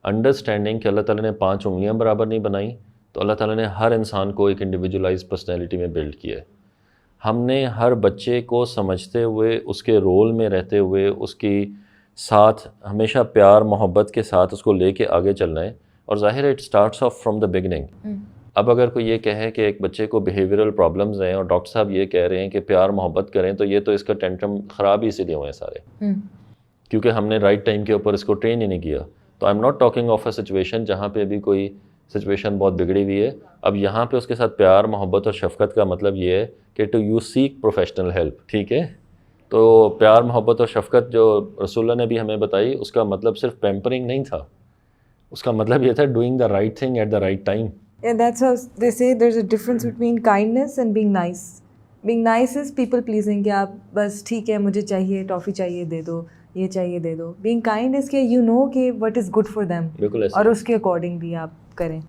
Understanding کہ اللہ تعالیٰ نے 5 انگلیاں برابر نہیں بنائیں، تو اللہ تعالیٰ نے ہر انسان کو ایک انڈیویجولائز پرسنالٹی میں بلڈ کیا ہے. ہم نے ہر بچے کو سمجھتے ہوئے، اس کے رول میں رہتے ہوئے، اس کی ساتھ ہمیشہ پیار محبت کے ساتھ اس کو لے کے آگے چلنا ہے. اور ظاہر ہے it starts of from the beginning. اب اگر کوئی یہ کہے کہ ایک بچے کو بیہیویئرل پرابلمز ہیں اور ڈاکٹر صاحب یہ کہہ رہے ہیں کہ پیار محبت کریں، تو یہ تو اس کا ٹینٹرم خراب ہی اسی لیے ہوئے ہیں سارے، کیونکہ ہم نے رائٹ ٹائم کے اوپر اس کو ٹرین ہی نہیں کیا. تو I am not talking of a situation جہاں پہ ابھی کوئی سچویشن بہت بگڑی ہوئی ہے. اب یہاں پہ اس کے ساتھ پیار محبت اور شفقت کا مطلب یہ ہے کہ to you seek professional help. ٹھیک ہے، تو پیار محبت اور شفقت جو رسول اللہ نے بھی ہمیں بتائی، اس کا مطلب صرف پیمپرنگ نہیں تھا، اس کا مطلب یہ تھا doing the right thing at the right time. Yeah, that's how they say there's a difference between kindness and being nice. Being nice is people pleasing کہ آپ بس ٹھیک ہے مجھے چاہیے ٹافی چاہیے دے دو، یہ چاہیے دے دو. Being kind is کہ you know کہ what is good for them بالکل ایسا اور اس کے accordingly آپ کریں.